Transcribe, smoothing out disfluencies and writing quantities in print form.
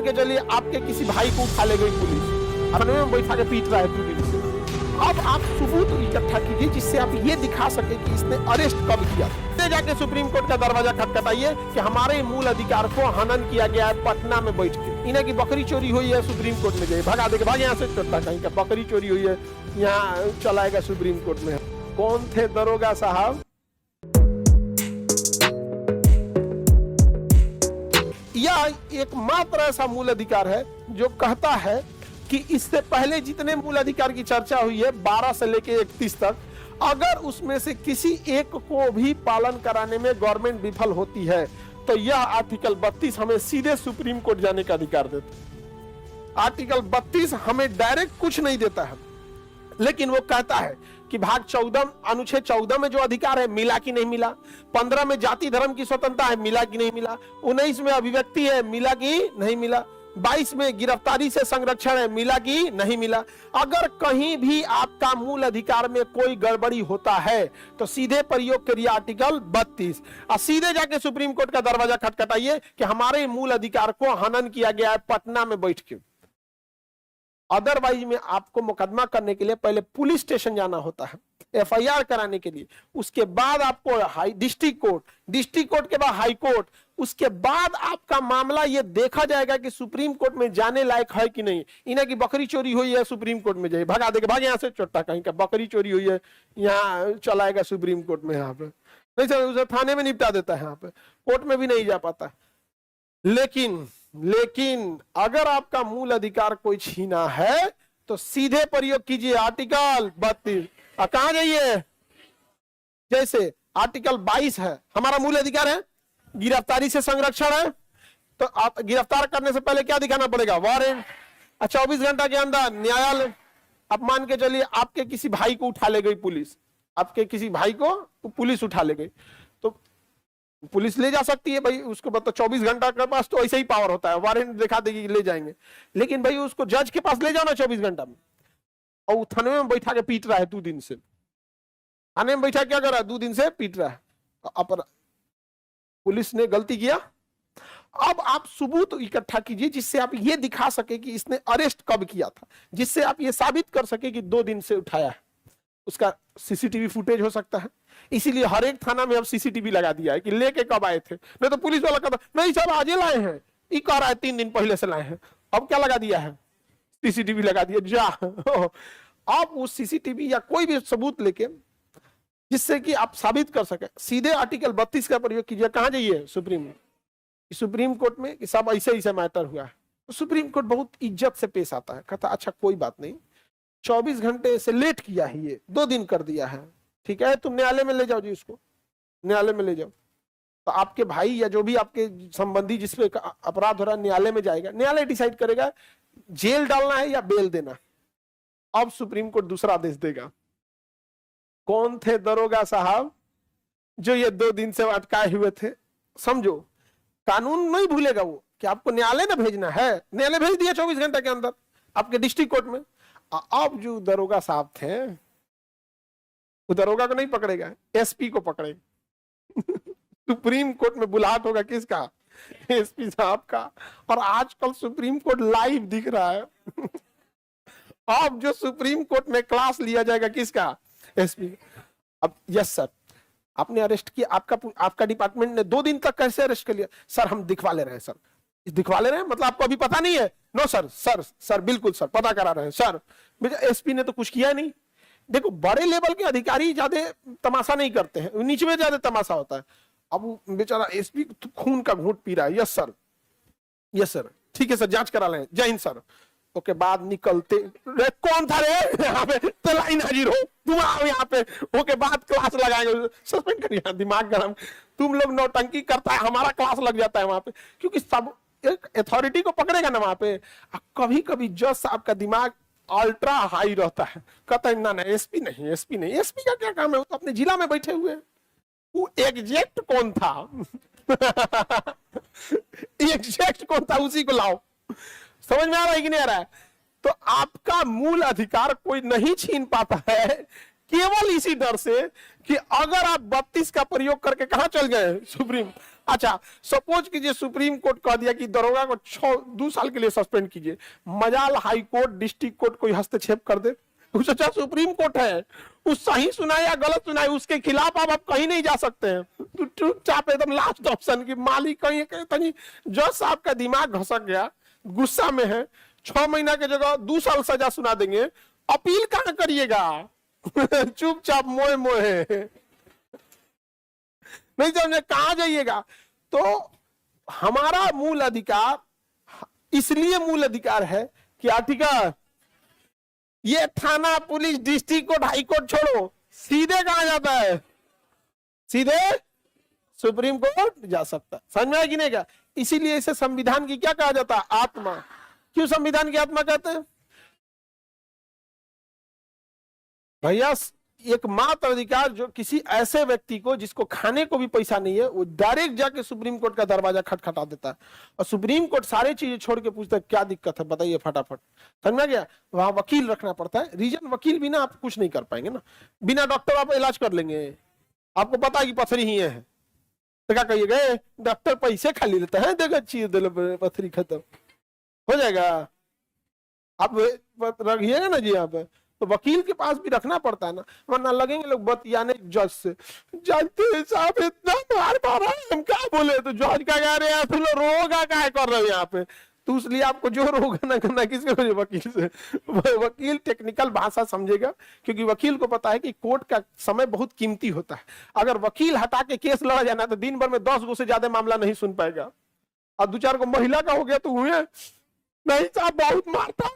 के चलिए आपके किसी भाई को उठा ले गई पुलिस, थाने में बैठा के पीट रहा है पुलिस से। अब आप सबूत इकट्ठा कीजिए जिससे आप ये दिखा सके कि इसने अरेस्ट कब किया। फिर जाके सुप्रीम कोर्ट का दरवाजा खटखटाइए कि हमारे मूल अधिकार को हनन किया गया है पटना में बैठ के। इन्हें की बकरी चोरी हुई है सुप्रीम कोर्ट में जाइए, भगा देगा, भाग यहाँ से, चोटा कहीं का बकरी चोरी हुई है यहाँ चलाएगा सुप्रीम कोर्ट में। कौन थे दरोगा साहब? यह एकमात्र ऐसा मूल अधिकार है जो कहता है कि इससे पहले जितने मूल अधिकार की चर्चा हुई है 12 से लेके 31 तक, अगर उसमें से किसी एक को भी पालन कराने में गवर्नमेंट विफल होती है तो यह आर्टिकल 32 हमें सीधे सुप्रीम कोर्ट जाने का अधिकार देता है। आर्टिकल 32 हमें डायरेक्ट कुछ नहीं देता है, लेकिन वो कहता है कि भाग 14 अनुच्छेद 14 में जो अधिकार है मिला कि नहीं मिला, 15 में जाति धर्म की स्वतंत्रता है मिला कि नहीं मिला, 19 में अभिव्यक्ति है मिला कि नहीं मिला, 22 में गिरफ्तारी से संरक्षण है मिला कि नहीं मिला। अगर कहीं भी आपका मूल अधिकार में कोई गड़बड़ी होता है तो सीधे प्रयोग करिए आर्टिकल 32 और सीधे जाके सुप्रीम कोर्ट का दरवाजा खटखटाइए कि हमारे मूल अधिकार को हनन किया गया है पटना में बैठ के। अदरवाइज में आपको मुकदमा करने के लिए पहले पुलिस स्टेशन जाना होता है एफआईआर कराने के लिए, उसके बाद आपको डिस्ट्रिक्ट कोर्ट के बाद हाई कोर्ट, उसके बाद आपका मामला ये देखा जाएगा कि सुप्रीम कोर्ट में जाने लायक है कि नहीं। इन्हें की बकरी चोरी हुई है सुप्रीम कोर्ट में जाइए, भगा देगा, भाग यहाँ से, चोटा कहीं का बकरी चोरी हुई है यहाँ चलाएगा सुप्रीम कोर्ट में, यहाँ पे नहीं सर उसे थाने में निपटा देता है, यहाँ पे कोर्ट में भी नहीं जा पाता। लेकिन अगर आपका मूल अधिकार कोई छीना है तो सीधे प्रयोग कीजिए आर्टिकल 32। कहां जाइए? जैसे आर्टिकल 22 है, हमारा मूल अधिकार है गिरफ्तारी से संरक्षण है, तो आप गिरफ्तार करने से पहले क्या दिखाना पड़ेगा? वारंट। 24 घंटा के अंदर न्यायालय, आप मान के चलिए आपके किसी भाई को उठा ले गई पुलिस, आपके किसी भाई को पुलिस उठा ले गई तो पुलिस ले जा सकती है भाई उसको, मतलब 24 घंटा के पास तो ऐसे ही पावर होता है, वारंट दिखा देगी ले जाएंगे। लेकिन भाई उसको जज के पास ले जाना 24 घंटा में, और थाने में बैठा के पीट रहा है 2 दिन से, थाने में बैठा क्या कर रहा है 2 दिन से पीट रहा है, अपर पुलिस ने गलती किया। अब आप सबूत इकट्ठा कीजिए जिससे आप ये दिखा सके कि इसने अरेस्ट कब किया था, जिससे आप ये साबित कर सके कि 2 दिन से उठाया है। उसका सीसीटीवी फुटेज हो सकता है, इसीलिए हर एक थाना में अब सीसीटीवी लगा दिया है कि लेके कब आए थे। नहीं तो पुलिस वाला कहता नहीं साहब आज लाए हैं, ये कह रहा है 3 दिन पहले से लाए हैं। अब क्या लगा दिया है? सीसीटीवी लगा दिया। जा आप उस सीसीटीवी या कोई भी सबूत लेके जिससे कि आप साबित कर सके, सीधे आर्टिकल 32 का प्रयोग कीजिए। कहां जाइए? सुप्रीम कोर्ट में कि सब ऐसे मैटर हुआ है। तो सुप्रीम कोर्ट बहुत इज्जत से पेश आता है, कहता अच्छा कोई बात नहीं, 24 घंटे से लेट किया है, ये 2 दिन कर दिया है, ठीक है तुम न्यायालय में ले जाओ जी, उसको न्यायालय में ले जाओ। तो आपके भाई या जो भी आपके संबंधी जिसपे अपराध हो रहा है न्यायालय में जाएगा, न्यायालय डिसाइड करेगा जेल डालना है या बेल देना। अब सुप्रीम कोर्ट दूसरा आदेश देगा। कौन थे दरोगा साहब जो ये 2 दिन से अटकाए हुए थे? समझो कानून नहीं भूलेगा वो कि आपको न्यायालय ना भेजना है, न्यायालय भेज दिया 24 घंटे के अंदर आपके डिस्ट्रिक्ट कोर्ट में। अब जो दरोगा साहब थे वो दरोगा को नहीं पकड़ेगा, एसपी को पकड़ेगा। सुप्रीम कोर्ट में बुलाहट होगा किसका? एसपी साहब का। और आजकल सुप्रीम कोर्ट लाइव दिख रहा है। अब जो सुप्रीम कोर्ट में क्लास लिया जाएगा किसका? एसपी। अब यस सर आपने अरेस्ट किया, आपका डिपार्टमेंट ने 2 दिन तक कैसे अरेस्ट कर लिया? सर हम दिखवा ले रहे हैं। सर दिखवा ले रहे हैं मतलब आपको अभी पता नहीं है? नो सर बिल्कुल सर पता करा रहे हैं सर। एसपी ने तो कुछ किया नहीं। देखो बड़े लेवल के अधिकारी ज्यादा तमाशा नहीं करते हैं, नीचे में ज्यादा तमाशा होता है। अब बेचारा एसपी खून का घूंट पी रहा है। यस सर ठीक है सर जांच करा लें, जय हिंद सर। ओके बाद निकलते कौन था रे यहाँ पे? तो लाइन हाजिर हो तुम, आओ यहाँ पे। ओके बाद क्लास लगाएंगे, सस्पेंड करिए, दिमाग गरम। तुम लोग नौटंकी करता है, हमारा क्लास लग जाता है वहां पे, क्योंकि सब एक अथॉरिटी को पकड़ेगा ना वहां पे। कभी कभी जज साहब का दिमाग अल्ट्रा हाई रहता है, कहता है ना एसपी नहीं, एसपी का क्या काम है, वो तो अपने जिला में बैठे हुए हैं। वो एग्जैक्ट कौन था? एग्जैक्ट कौन था उसी को लाओ। समझ में आ रहा है कि नहीं आ रहा है? तो आपका मूल अधिकार कोई नहीं छीन पाता है केवल इसी डर से कि अगर आप 32 का प्रयोग करके कहां चल गए सुप्रीम। अच्छा सपोज कीजिए सुप्रीम कोर्ट कह दिया कि दरोगा को 2 साल के लिए सस्पेंड कीजिए, मजाल हाई कोर्ट डिस्ट्रिक्ट कोर्ट कोई हस्तक्षेप कर दे, उस अच्छा सुप्रीम कोर्ट है, उस सही सुनाए या गलत सुनाए उसके खिलाफ आप कहीं नहीं जा सकते हैं, तो चुपचाप एकदम लास्ट ऑप्शन की मालिक कहीं कहीं जज साहब का दिमाग घसक गया, गुस्सा में है, 6 महीना की जगह 2 साल सजा सुना देंगे, अपील कहां करिएगा चुपचाप मोए मोए नहीं समझे कहां जाइएगा। तो हमारा मूल अधिकार इसलिए मूल अधिकार है कि आर्टिकल ये थाना police district court high court छोड़ो, सीधे कहां जाता है, सीधे सुप्रीम कोर्ट जा सकता है। समझ में आया कि नहीं का? इसीलिए इसे संविधान की क्या कहा जाता है, आत्मा। क्यों संविधान की आत्मा कहते हैं भैया? एकमात्र अधिकार जो किसी ऐसे व्यक्ति को जिसको खाने को भी पैसा नहीं है वो डायरेक्ट जाके सुप्रीम कोर्ट का दरवाजा खटखटा देता है और सुप्रीम कोर्ट सारी चीजें छोड़ के पूछता है क्या दिक्कत है बताइए फटाफट। समझ में गया? वहां वकील रखना पड़ता है, रीजन वकील बिना आप कुछ नहीं कर पाएंगे ना, बिना डॉक्टर आप इलाज कर लेंगे, आपको पता है कि पथरी ही है तो क्या कहिएगा डॉक्टर पैसे खाली लेता है, देगा चीज दे पथरी खत्म हो जाएगा, आप रखिएगा ना जी यहाँ पे, तो वकील के पास भी रखना पड़ता है ना, वरना लगेंगे लोग बतियाने जज से, जानते हैं साहब इतना मार मारा हम क्या बोले, तो जज का कह रहे हैं तुम लोग रोगा क्या कर रहे हो यहाँ पे, तो इसलिए आपको जो रोगा ना करना किसके वकील से, वकील टेक्निकल भाषा समझेगा क्योंकि वकील को पता है कि कोर्ट का समय बहुत कीमती होता है, अगर वकील हटा के केस लड़ा जाना तो दिन भर में 10 गो से ज्यादा मामला नहीं सुन पाएगा, और 2-4 को महिला का हो गया तो हुए नहीं साहब बहुत मारता